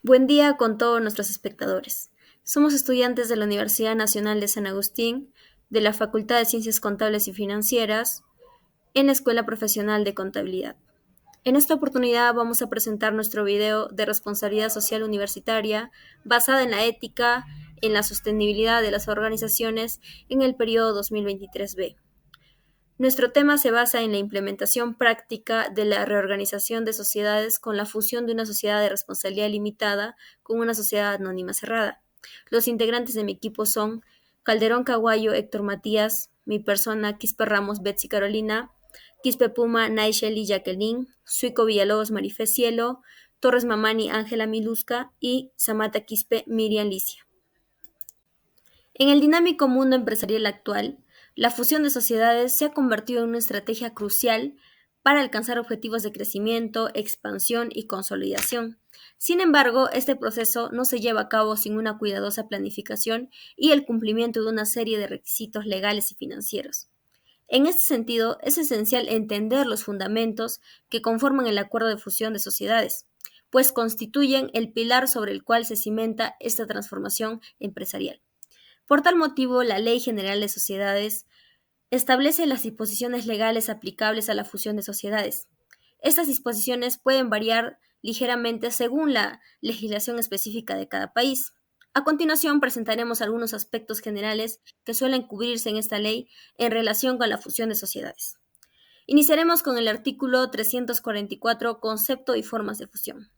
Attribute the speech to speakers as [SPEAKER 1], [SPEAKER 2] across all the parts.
[SPEAKER 1] Buen día con todos nuestros espectadores. Somos estudiantes de la Universidad Nacional de San Agustín, de la Facultad de Ciencias Contables y Financieras, en la Escuela Profesional de Contabilidad. En esta oportunidad vamos a presentar nuestro video de responsabilidad social universitaria basada en la ética, en la sostenibilidad de las organizaciones en el periodo 2023B. Nuestro tema se basa en la implementación práctica de la reorganización de sociedades con la fusión de una sociedad de responsabilidad limitada con una sociedad anónima cerrada. Los integrantes de mi equipo son Calderón Caguayo, Héctor Matías, mi persona, Quispe Ramos, Betsy Carolina, Quispe Puma, Naisheli Jacqueline, Suico Villalobos, Marifé Cielo, Torres Mamani, Ángela Milusca y Samata Quispe, Miriam Licia. En el dinámico mundo empresarial actual, la fusión de sociedades se ha convertido en una estrategia crucial para alcanzar objetivos de crecimiento, expansión y consolidación. Sin embargo, este proceso no se lleva a cabo sin una cuidadosa planificación y el cumplimiento de una serie de requisitos legales y financieros. En este sentido, es esencial entender los fundamentos que conforman el acuerdo de fusión de sociedades, pues constituyen el pilar sobre el cual se cimenta esta transformación empresarial. Por tal motivo, la Ley General de Sociedades establece las disposiciones legales aplicables a la fusión de sociedades. Estas disposiciones pueden variar ligeramente según la legislación específica de cada país. A continuación, presentaremos algunos aspectos generales que suelen cubrirse en esta ley en relación con la fusión de sociedades. Iniciaremos con el artículo 344, concepto y formas de fusión.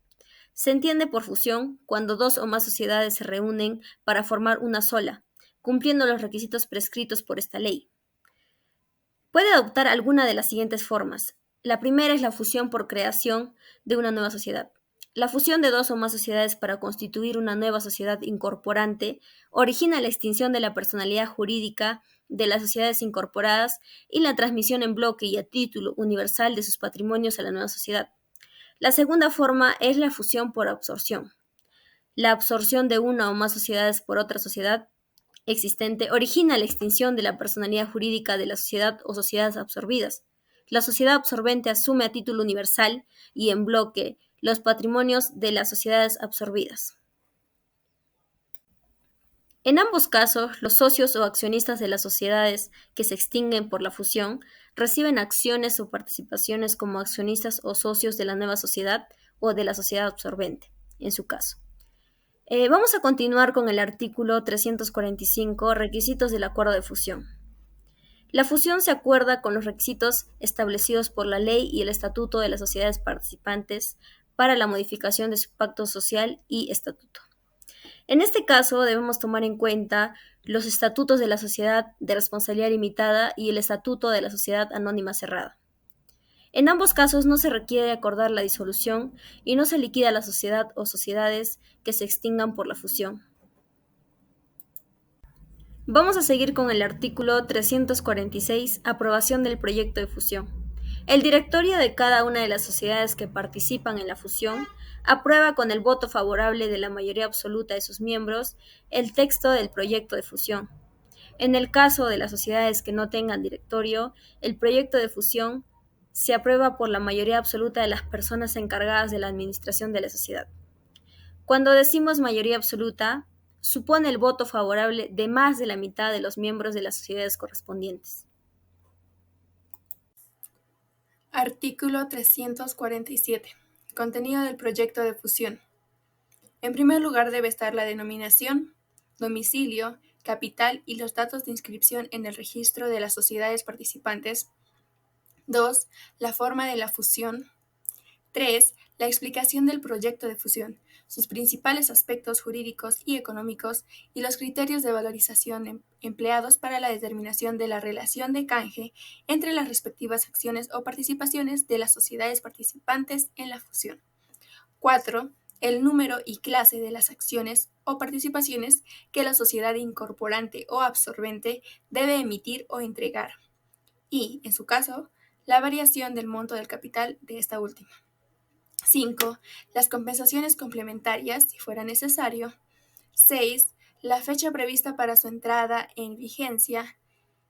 [SPEAKER 1] Se entiende por fusión cuando dos o más sociedades se reúnen para formar una sola, cumpliendo los requisitos prescritos por esta ley. Puede adoptar alguna de las siguientes formas. La primera es la fusión por creación de una nueva sociedad. La fusión de dos o más sociedades para constituir una nueva sociedad incorporante origina la extinción de la personalidad jurídica de las sociedades incorporadas y la transmisión en bloque y a título universal de sus patrimonios a la nueva sociedad. La segunda forma es la fusión por absorción. La absorción de una o más sociedades por otra sociedad existente origina la extinción de la personalidad jurídica de la sociedad o sociedades absorbidas. La sociedad absorbente asume a título universal y en bloque los patrimonios de las sociedades absorbidas. En ambos casos, los socios o accionistas de las sociedades que se extinguen por la fusión reciben acciones o participaciones como accionistas o socios de la nueva sociedad o de la sociedad absorbente, en su caso. Vamos a continuar con el artículo 345, requisitos del acuerdo de fusión. La fusión se acuerda con los requisitos establecidos por la ley y el estatuto de las sociedades participantes para la modificación de su pacto social y estatuto. En este caso, debemos tomar en cuenta los estatutos de la sociedad de responsabilidad limitada y el estatuto de la sociedad anónima cerrada. En ambos casos no se requiere acordar la disolución y no se liquida la sociedad o sociedades que se extingan por la fusión. Vamos a seguir con el artículo 346, aprobación del proyecto de fusión. El directorio de cada una de las sociedades que participan en la fusión aprueba con el voto favorable de la mayoría absoluta de sus miembros el texto del proyecto de fusión. En el caso de las sociedades que no tengan directorio, el proyecto de fusión se aprueba por la mayoría absoluta de las personas encargadas de la administración de la sociedad. Cuando decimos mayoría absoluta, supone el voto favorable de más de la mitad de los miembros de las sociedades correspondientes.
[SPEAKER 2] Artículo 347. Contenido del proyecto de fusión. En primer lugar debe estar la denominación, domicilio, capital y los datos de inscripción en el registro de las sociedades participantes. 2. La forma de la fusión. 3. La explicación del proyecto de fusión, sus principales aspectos jurídicos y económicos y los criterios de valorización empleados para la determinación de la relación de canje entre las respectivas acciones o participaciones de las sociedades participantes en la fusión. 4. El número y clase de las acciones o participaciones que la sociedad incorporante o absorbente debe emitir o entregar. Y, en su caso, la variación del monto del capital de esta última. 5. Las compensaciones complementarias, si fuera necesario. 6. La fecha prevista para su entrada en vigencia.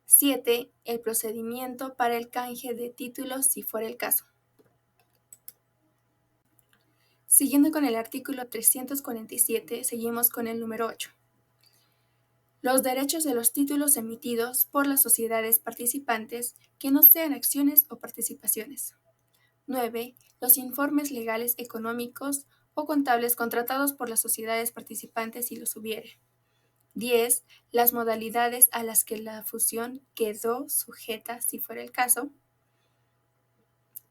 [SPEAKER 2] 7. El procedimiento para el canje de títulos, si fuera el caso. Siguiendo con el artículo 347, seguimos con el número 8. Los derechos de los títulos emitidos por las sociedades participantes que no sean acciones o participaciones. 9. Los informes legales económicos o contables contratados por las sociedades participantes si los hubiere. 10. Las modalidades a las que la fusión quedó sujeta si fuera el caso.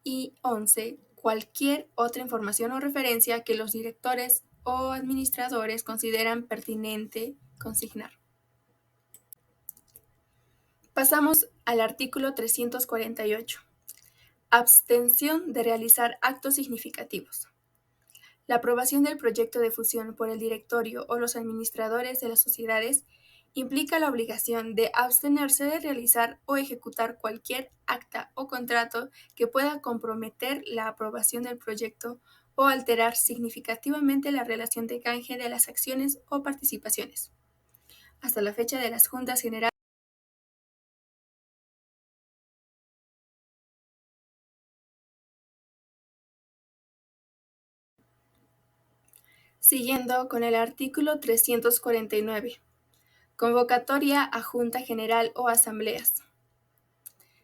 [SPEAKER 2] Y 11. Cualquier otra información o referencia que los directores o administradores consideran pertinente consignar. Pasamos al artículo 348. Abstención de realizar actos significativos. La aprobación del proyecto de fusión por el directorio o los administradores de las sociedades implica la obligación de abstenerse de realizar o ejecutar cualquier acta o contrato que pueda comprometer la aprobación del proyecto o alterar significativamente la relación de canje de las acciones o participaciones. Hasta la fecha de las juntas generales. Siguiendo con el artículo 349. Convocatoria a Junta General o asambleas.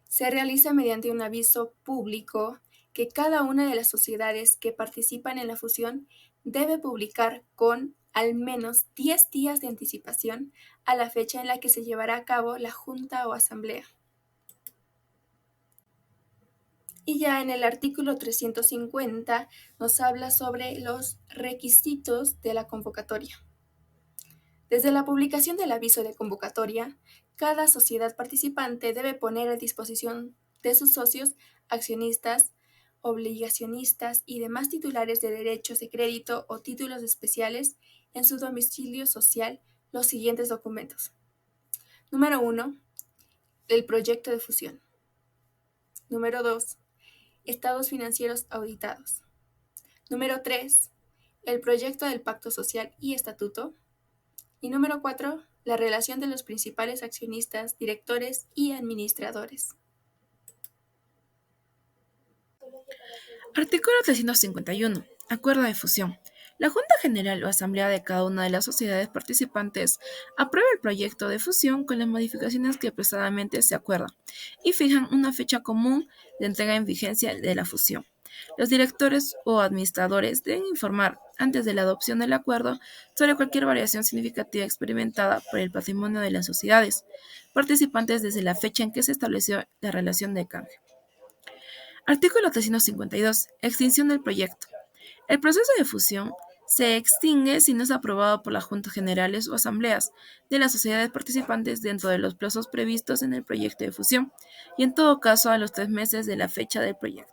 [SPEAKER 2] Se realiza mediante un aviso público que cada una de las sociedades que participan en la fusión debe publicar con al menos 10 días de anticipación a la fecha en la que se llevará a cabo la junta o asamblea. Y ya en el artículo 350 nos habla sobre los requisitos de la convocatoria. Desde la publicación del aviso de convocatoria, cada sociedad participante debe poner a disposición de sus socios, accionistas, obligacionistas y demás titulares de derechos de crédito o títulos especiales en su domicilio social los siguientes documentos. Número 1. El proyecto de fusión. Número 2. Estados financieros auditados. Número 3. El proyecto del pacto social y estatuto. Y número 4. La relación de los principales accionistas, directores y administradores.
[SPEAKER 3] Artículo 351. Acuerdo de fusión. La Junta General o Asamblea de cada una de las sociedades participantes aprueba el proyecto de fusión con las modificaciones que apresuradamente se acuerdan y fijan una fecha común de entrega en vigencia de la fusión. Los directores o administradores deben informar, antes de la adopción del acuerdo, sobre cualquier variación significativa experimentada por el patrimonio de las sociedades participantes desde la fecha en que se estableció la relación de canje. Artículo 352. Extinción del proyecto. El proceso de fusión se extingue si no es aprobado por las juntas generales o asambleas de las sociedades participantes dentro de los plazos previstos en el proyecto de fusión y en todo caso a los 3 meses de la fecha del proyecto.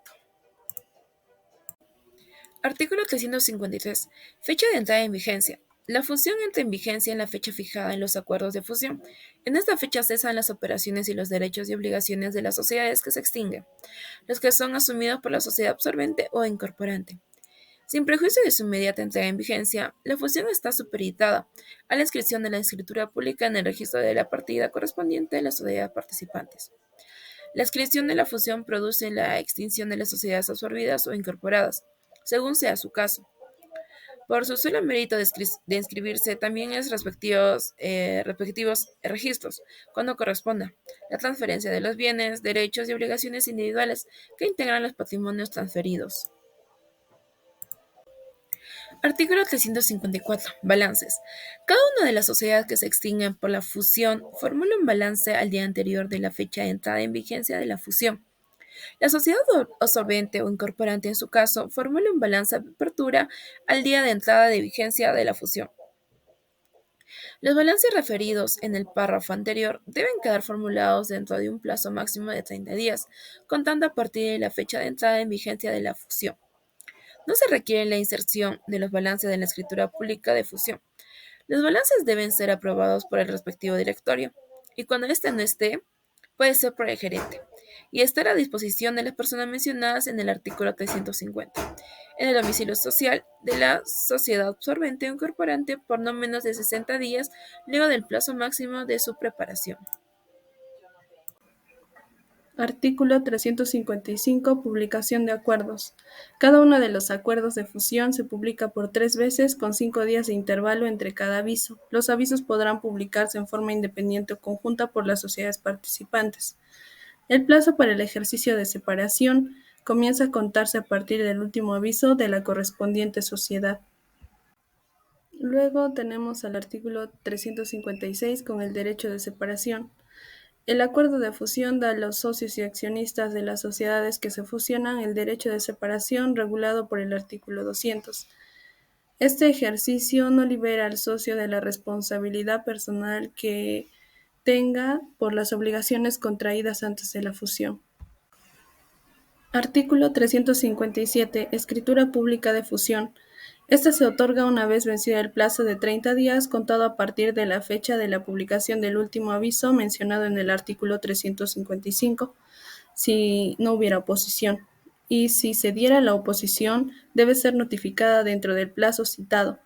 [SPEAKER 3] Artículo 353. Fecha de entrada en vigencia. La fusión entra en vigencia en la fecha fijada en los acuerdos de fusión. En esta fecha cesan las operaciones y los derechos y obligaciones de las sociedades que se extinguen, los que son asumidos por la sociedad absorbente o incorporante. Sin prejuicio de su inmediata entrega en vigencia, la fusión está supeditada a la inscripción de la escritura pública en el registro de la partida correspondiente de las sociedades participantes. La inscripción de la fusión produce la extinción de las sociedades absorbidas o incorporadas, según sea su caso. Por su solo mérito de inscribirse también en respectivos registros, cuando corresponda, la transferencia de los bienes, derechos y obligaciones individuales que integran los patrimonios transferidos. Artículo 354. Balances. Cada una de las sociedades que se extinguen por la fusión formula un balance al día anterior de la fecha de entrada en vigencia de la fusión. La sociedad absorbente o incorporante, en su caso, formula un balance de apertura al día de entrada de vigencia de la fusión. Los balances referidos en el párrafo anterior deben quedar formulados dentro de un plazo máximo de 30 días, contando a partir de la fecha de entrada en vigencia de la fusión. No se requiere la inserción de los balances en la escritura pública de fusión. Los balances deben ser aprobados por el respectivo directorio, y cuando éste no esté, puede ser por el gerente, y estar a disposición de las personas mencionadas en el artículo 350, en el domicilio social de la sociedad absorbente o incorporante por no menos de 60 días luego del plazo máximo de su preparación.
[SPEAKER 4] Artículo 355. Publicación de acuerdos. Cada uno de los acuerdos de fusión se publica por 3 veces con 5 días de intervalo entre cada aviso. Los avisos podrán publicarse en forma independiente o conjunta por las sociedades participantes. El plazo para el ejercicio de separación comienza a contarse a partir del último aviso de la correspondiente sociedad. Luego tenemos al artículo 356 con el derecho de separación. El acuerdo de fusión da a los socios y accionistas de las sociedades que se fusionan el derecho de separación regulado por el artículo 200. Este ejercicio no libera al socio de la responsabilidad personal que tenga por las obligaciones contraídas antes de la fusión. Artículo 357. Escritura pública de fusión. Esta se otorga una vez vencido el plazo de 30 días contado a partir de la fecha de la publicación del último aviso mencionado en el artículo 355, si no hubiera oposición, y si se diera la oposición, debe ser notificada dentro del plazo citado.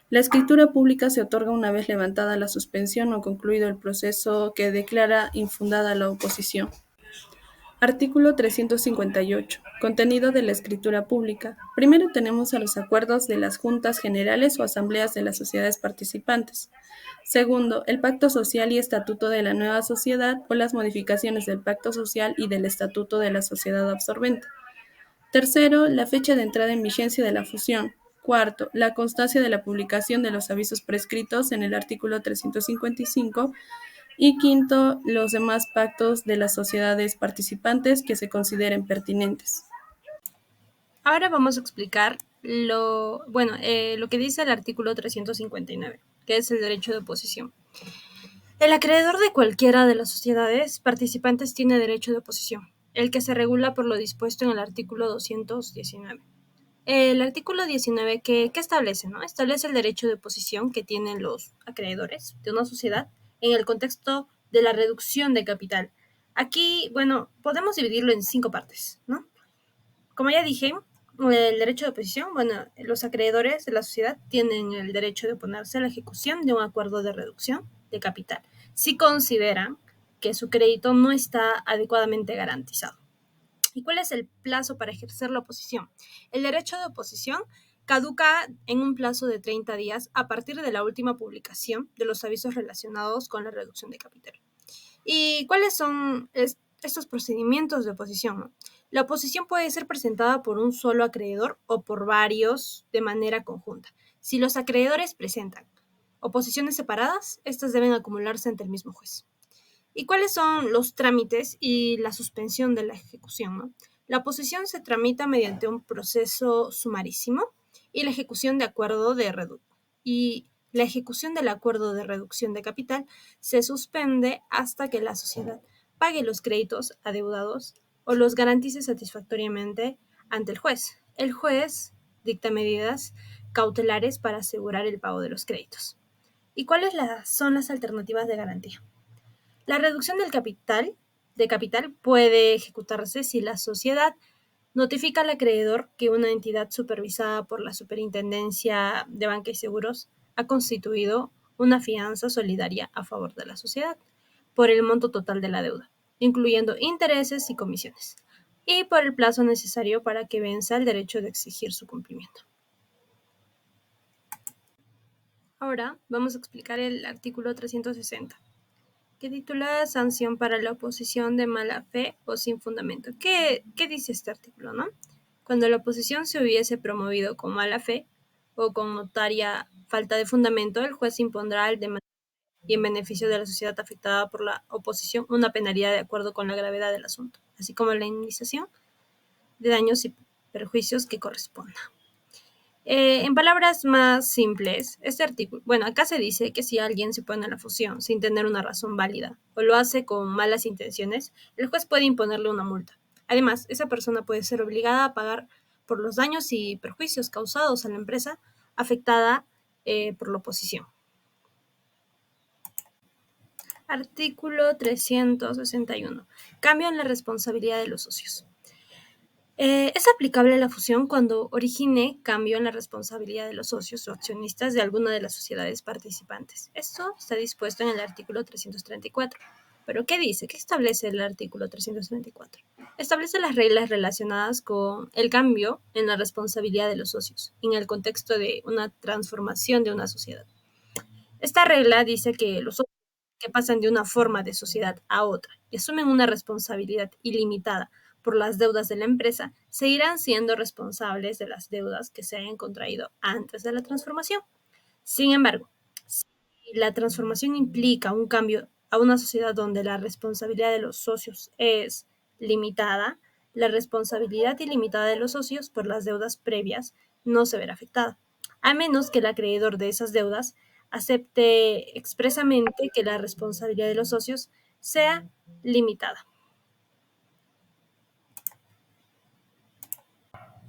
[SPEAKER 4] La escritura pública se otorga una vez levantada la suspensión o concluido el proceso que declara infundada la oposición. Artículo 358. Contenido de la escritura pública. Primero tenemos a los acuerdos de las juntas generales o asambleas de las sociedades participantes. Segundo, el pacto social y estatuto de la nueva sociedad o las modificaciones del pacto social y del estatuto de la sociedad absorbente. Tercero, la fecha de entrada en vigencia de la fusión. Cuarto, la constancia de la publicación de los avisos prescritos en el artículo 355. Y quinto, los demás pactos de las sociedades participantes que se consideren pertinentes.
[SPEAKER 1] Ahora vamos a explicar lo que dice el artículo 359, que es el derecho de oposición. El acreedor de cualquiera de las sociedades participantes tiene derecho de oposición, el que se regula por lo dispuesto en el artículo 219. El artículo 19, ¿qué establece? ¿No? Establece el derecho de oposición que tienen los acreedores de una sociedad en el contexto de la reducción de capital. Aquí, podemos dividirlo en 5 partes, ¿no? Como ya dije, el derecho de oposición, los acreedores de la sociedad tienen el derecho de oponerse a la ejecución de un acuerdo de reducción de capital, si consideran que su crédito no está adecuadamente garantizado. ¿Y cuál es el plazo para ejercer la oposición? El derecho de oposición caduca en un plazo de 30 días a partir de la última publicación de los avisos relacionados con la reducción de capital. ¿Y cuáles son estos procedimientos de oposición? La oposición puede ser presentada por un solo acreedor o por varios de manera conjunta. Si los acreedores presentan oposiciones separadas, estas deben acumularse ante el mismo juez. ¿Y cuáles son los trámites y la suspensión de la ejecución, ¿no? La oposición se tramita mediante un proceso sumarísimo y la ejecución del acuerdo de reducción de capital se suspende hasta que la sociedad pague los créditos adeudados o los garantice satisfactoriamente ante el juez. El juez dicta medidas cautelares para asegurar el pago de los créditos. ¿Y cuáles son las alternativas de garantía? La reducción de capital puede ejecutarse si la sociedad notifica al acreedor que una entidad supervisada por la Superintendencia de Banca y Seguros ha constituido una fianza solidaria a favor de la sociedad por el monto total de la deuda, incluyendo intereses y comisiones, y por el plazo necesario para que venza el derecho de exigir su cumplimiento. Ahora vamos a explicar el artículo 360. Que titula Sanción para la oposición de mala fe o sin fundamento. ¿Qué dice este artículo, no? Cuando la oposición se hubiese promovido con mala fe o con notaria falta de fundamento, el juez impondrá al demandante y en beneficio de la sociedad afectada por la oposición una penalidad de acuerdo con la gravedad del asunto, así como la indemnización de daños y perjuicios que corresponda. En palabras más simples, este artículo, acá se dice que si alguien se opone a la fusión sin tener una razón válida o lo hace con malas intenciones, el juez puede imponerle una multa. Además, esa persona puede ser obligada a pagar por los daños y perjuicios causados a la empresa afectada por la oposición. Artículo 361. Cambio en la responsabilidad de los socios. Es aplicable la fusión cuando origine cambio en la responsabilidad de los socios o accionistas de alguna de las sociedades participantes. Esto está dispuesto en el artículo 334. ¿Pero qué dice? ¿Qué establece el artículo 324? Establece las reglas relacionadas con el cambio en la responsabilidad de los socios en el contexto de una transformación de una sociedad. Esta regla dice que los socios que pasan de una forma de sociedad a otra y asumen una responsabilidad ilimitada por las deudas de la empresa, seguirán siendo responsables de las deudas que se hayan contraído antes de la transformación. Sin embargo, si la transformación implica un cambio a una sociedad donde la responsabilidad de los socios es limitada, la responsabilidad ilimitada de los socios por las deudas previas no se verá afectada, a menos que el acreedor de esas deudas acepte expresamente que la responsabilidad de los socios sea limitada.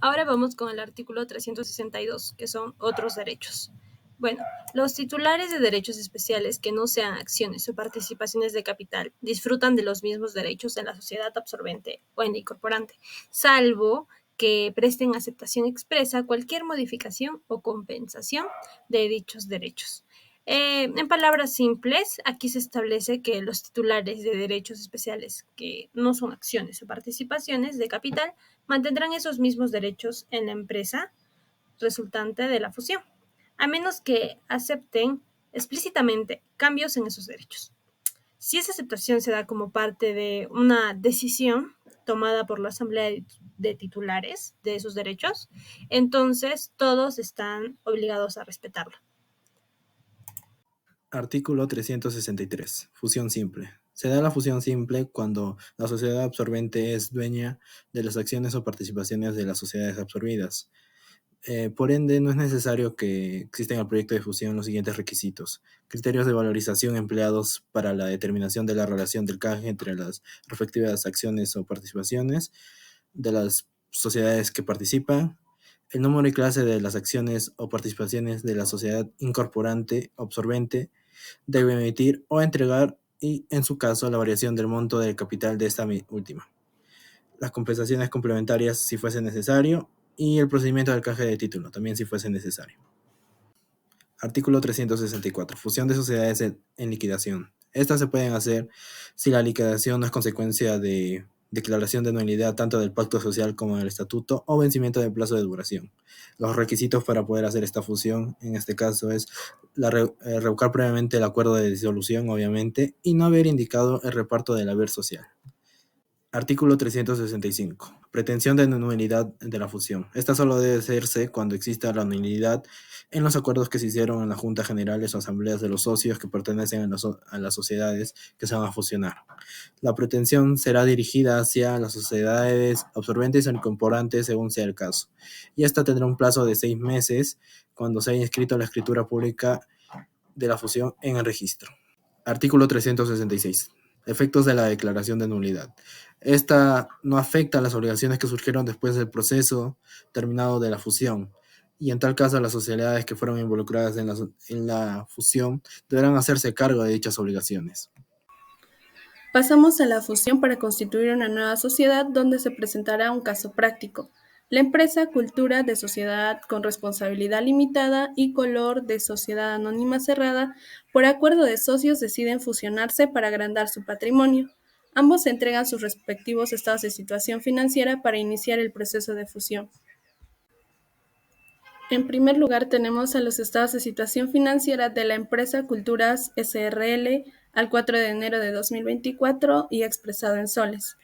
[SPEAKER 1] Ahora vamos con el artículo 362, que son otros derechos. Bueno, los titulares de derechos especiales que no sean acciones o participaciones de capital disfrutan de los mismos derechos en la sociedad absorbente o en la incorporante, salvo que presten aceptación expresa cualquier modificación o compensación de dichos derechos. En palabras simples, aquí se establece que los titulares de derechos especiales que no son acciones o participaciones de capital mantendrán esos mismos derechos en la empresa resultante de la fusión, a menos que acepten explícitamente cambios en esos derechos. Si esa aceptación se da como parte de una decisión tomada por la asamblea de titulares de esos derechos, entonces todos están obligados a respetarlo.
[SPEAKER 5] Artículo 363. Fusión simple. Se da la fusión simple cuando la sociedad absorbente es dueña de las acciones o participaciones de las sociedades absorbidas. Por ende, no es necesario que exista en el proyecto de fusión los siguientes requisitos: criterios de valorización empleados para la determinación de la relación del canje entre las respectivas acciones o participaciones de las sociedades que participan, el número y clase de las acciones o participaciones de la sociedad incorporante o absorbente debe emitir o entregar y, en su caso, la variación del monto del capital de esta última, las compensaciones complementarias si fuese necesario y el procedimiento del canje de título también si fuese necesario. Artículo 364. Fusión de sociedades en liquidación. Estas se pueden hacer si la liquidación no es consecuencia de declaración de nulidad tanto del pacto social como del estatuto o vencimiento del plazo de duración. Los requisitos para poder hacer esta fusión, en este caso, es revocar previamente el acuerdo de disolución, obviamente, y no haber indicado el reparto del haber social. Artículo 365. Pretensión de nulidad de la fusión. Esta solo debe hacerse cuando exista la nulidad en los acuerdos que se hicieron en las juntas generales o asambleas de los socios que pertenecen a las sociedades que se van a fusionar. La pretensión será dirigida hacia las sociedades absorbentes o incorporantes según sea el caso, y esta tendrá un plazo de 6 meses cuando se haya inscrito la escritura pública de la fusión en el registro. Artículo 366. Efectos de la declaración de nulidad. Esta no afecta a las obligaciones que surgieron después del proceso terminado de la fusión, y en tal caso las sociedades que fueron involucradas en la fusión deberán hacerse cargo de dichas obligaciones.
[SPEAKER 4] Pasamos a la fusión para constituir una nueva sociedad donde se presentará un caso práctico. La empresa Cultura de Sociedad con Responsabilidad Limitada y Color de Sociedad Anónima Cerrada, por acuerdo de socios, deciden fusionarse para agrandar su patrimonio. Ambos entregan sus respectivos estados de situación financiera para iniciar el proceso de fusión. En primer lugar, tenemos a los estados de situación financiera de la empresa Culturas S.R.L. al 4 de enero de 2024 y expresado en soles.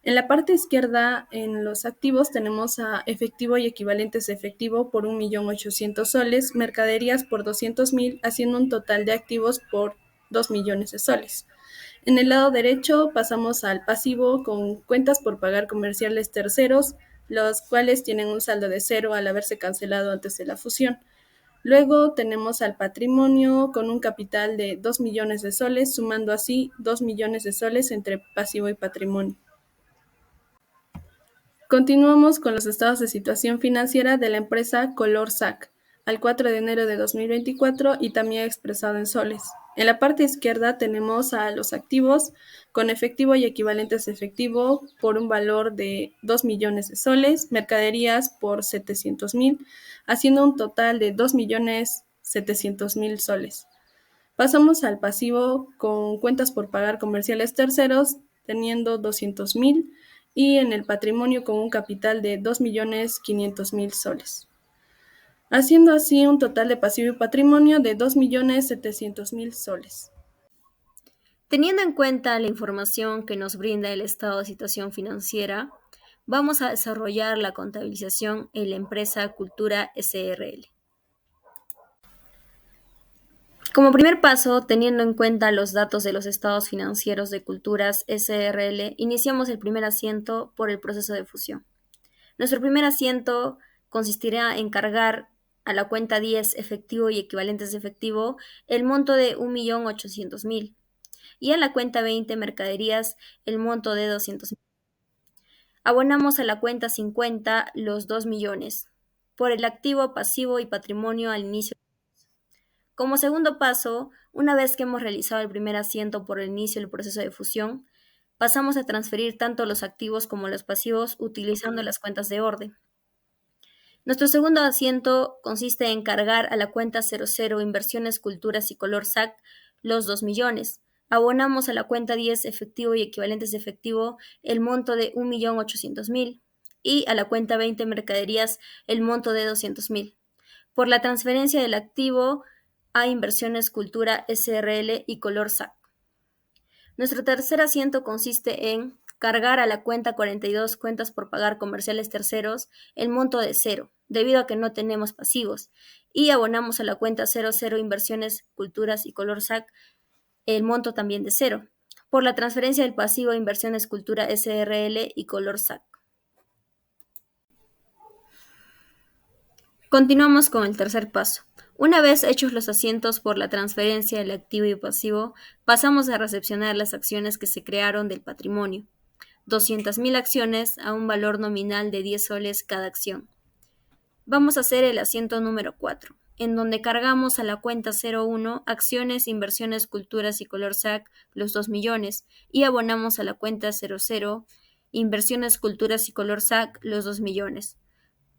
[SPEAKER 4] En la parte izquierda, en los activos, tenemos a efectivo y equivalentes de efectivo por 1.800.000 soles, mercaderías por 200.000, haciendo un total de activos por 2 millones de soles. En el lado derecho pasamos al pasivo con cuentas por pagar comerciales terceros, los cuales tienen un saldo de 0 al haberse cancelado antes de la fusión. Luego tenemos al patrimonio con un capital de 2 millones de soles, sumando así 2 millones de soles entre pasivo y patrimonio. Continuamos con los estados de situación financiera de la empresa Color SAC al 4 de enero de 2024 y también expresado en soles. En la parte izquierda tenemos a los activos con efectivo y equivalentes de efectivo por un valor de 2 millones de soles, mercaderías por 700.000, haciendo un total de 2.700.000 soles. Pasamos al pasivo con cuentas por pagar comerciales terceros, teniendo 200.000, y en el patrimonio con un capital de 2.500.000 soles, haciendo así un total de pasivo y patrimonio de 2.700.000 soles.
[SPEAKER 1] Teniendo en cuenta la información que nos brinda el estado de situación financiera, vamos a desarrollar la contabilización en la empresa Cultura SRL. Como primer paso, teniendo en cuenta los datos de los estados financieros de Culturas SRL, iniciamos el primer asiento por el proceso de fusión. Nuestro primer asiento consistirá en cargar a la cuenta 10 efectivo y equivalentes de efectivo el monto de 1.800.000 y a la cuenta 20 mercaderías el monto de 200.000. Abonamos a la cuenta 50 los 2 millones por el activo, pasivo y patrimonio al inicio. Como segundo paso, una vez que hemos realizado el primer asiento por el inicio del proceso de fusión, pasamos a transferir tanto los activos como los pasivos utilizando las cuentas de orden. Nuestro segundo asiento consiste en cargar a la cuenta 00 Inversiones, Culturas y Color SAC los 2 millones. Abonamos a la cuenta 10 efectivo y equivalentes de efectivo el monto de 1.800.000 y a la cuenta 20 mercaderías el monto de 200.000. Por la transferencia del activo a Inversiones, Cultura SRL y Color SAC. Nuestro tercer asiento consiste en cargar a la cuenta 42 cuentas por pagar comerciales terceros el monto de 0, debido a que no tenemos pasivos, y abonamos a la cuenta 00 Inversiones, Culturas y Color SAC el monto también de 0, por la transferencia del pasivo a Inversiones, Cultura SRL y Color SAC. Continuamos con el tercer paso. Una vez hechos los asientos por la transferencia del activo y pasivo, pasamos a recepcionar las acciones que se crearon del patrimonio. 200.000 acciones a un valor nominal de 10 soles cada acción. Vamos a hacer el asiento número 4, en donde cargamos a la cuenta 01 acciones, inversiones, culturas y color SAC los 2 millones y abonamos a la cuenta 00 inversiones, culturas y color SAC los 2 millones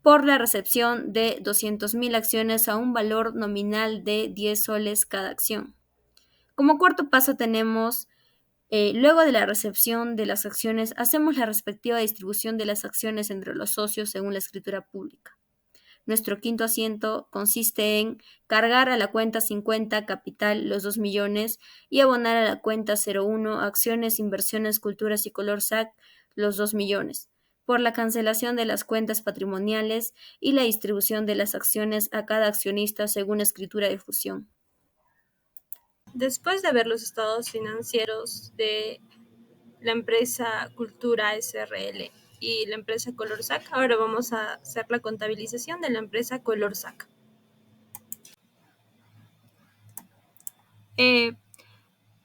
[SPEAKER 1] por la recepción de 200.000 acciones a un valor nominal de 10 soles cada acción. Como cuarto paso tenemos, luego de la recepción de las acciones, hacemos la respectiva distribución de las acciones entre los socios según la escritura pública. Nuestro quinto asiento consiste en cargar a la cuenta 50 capital los 2 millones y abonar a la cuenta 01 acciones, inversiones, culturas y color SAC los 2 millones por la cancelación de las cuentas patrimoniales y la distribución de las acciones a cada accionista según escritura de fusión.
[SPEAKER 6] Después de ver los estados financieros de la empresa Cultura SRL y la empresa ColorSAC, ahora vamos a hacer la contabilización de la empresa ColorSAC.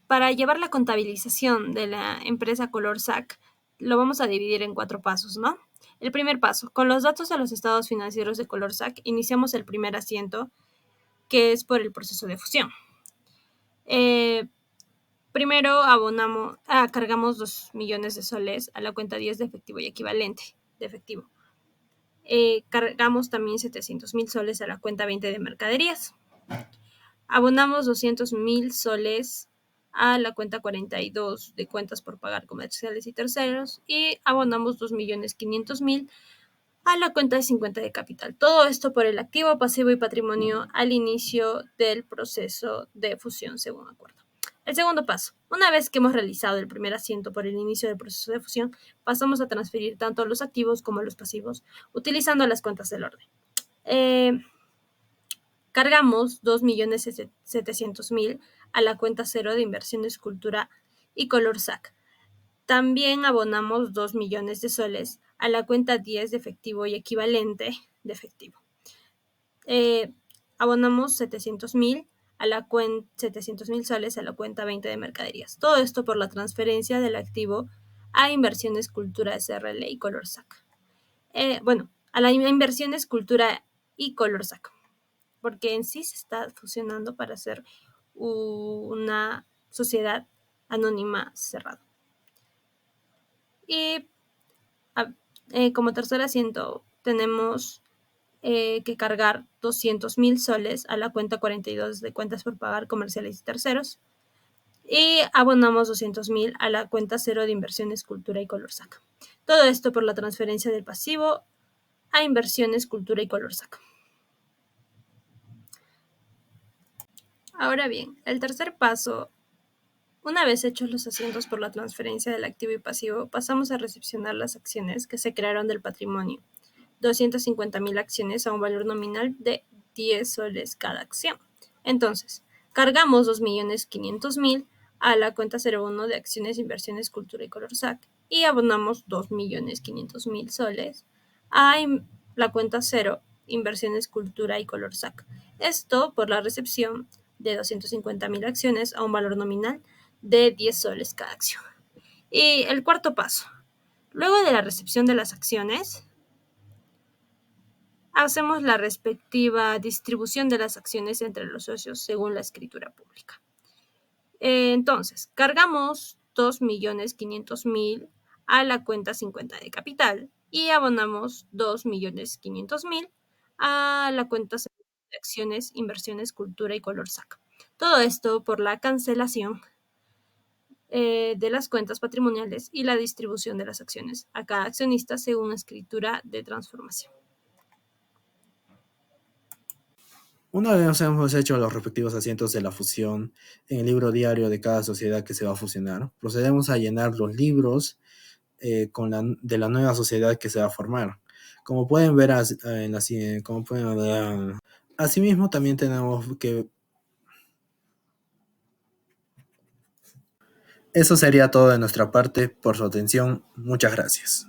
[SPEAKER 6] Para llevar la contabilización de la empresa ColorSAC, lo vamos a dividir en 4 pasos, ¿no? El primer paso, con los datos de los estados financieros de ColorSAC, iniciamos el primer asiento, que es por el proceso de fusión. Primero cargamos 2 millones de soles a la cuenta 10 de efectivo y equivalente de efectivo. Cargamos también 700.000 soles a la cuenta 20 de mercaderías. Abonamos 200.000 soles a la cuenta 42 de cuentas por pagar comerciales y terceros y abonamos 2.500.000 a la cuenta de 50 de capital. Todo esto por el activo, pasivo y patrimonio al inicio del proceso de fusión según acuerdo. El segundo paso. Una vez que hemos realizado el primer asiento por el inicio del proceso de fusión, pasamos a transferir tanto los activos como los pasivos utilizando las cuentas del orden. Cargamos 2.700.000 a la cuenta 0 de inversiones, cultura y color SAC. También abonamos 2 millones de soles a la cuenta 10 de efectivo y equivalente de efectivo. Abonamos 700.000 a la cuenta 700.000 soles a la cuenta 20 de mercaderías. Todo esto por la transferencia del activo a inversiones, cultura SRL y color SAC. A la inversiones, cultura y color SAC, porque en sí se está fusionando para hacer una sociedad anónima cerrada. Y como tercer asiento tenemos que cargar 200.000 soles a la cuenta 42 de cuentas por pagar comerciales y terceros. Y abonamos 200.000 a la cuenta 0 de inversiones, cultura y Colorsac. Todo esto por la transferencia del pasivo a inversiones, cultura y Colorsac. Ahora bien, el tercer paso, una vez hechos los asientos por la transferencia del activo y pasivo, pasamos a recepcionar las acciones que se crearon del patrimonio. 250.000 acciones a un valor nominal de 10 soles cada acción. Entonces, cargamos 2.500.000 a la cuenta 01 de acciones, inversiones, cultura y Colorsac y abonamos 2.500.000 soles a la cuenta 0, inversiones, cultura y Colorsac. Esto por la recepción de 250.000 acciones a un valor nominal de 10 soles cada acción. Y el cuarto paso, luego de la recepción de las acciones, hacemos la respectiva distribución de las acciones entre los socios según la escritura pública. Entonces, cargamos 2.500.000 a la cuenta 50 de capital y abonamos 2.500.000 a la cuenta de acciones, inversiones, cultura y Colorsac. Todo esto por la cancelación de las cuentas patrimoniales y la distribución de las acciones a cada accionista según escritura de transformación.
[SPEAKER 5] Una vez hemos hecho los respectivos asientos de la fusión en el libro diario de cada sociedad que se va a fusionar, procedemos a llenar los libros de la nueva sociedad que se va a formar. Como pueden ver, asimismo también tenemos que... Eso sería todo de nuestra parte. Por su atención, muchas gracias.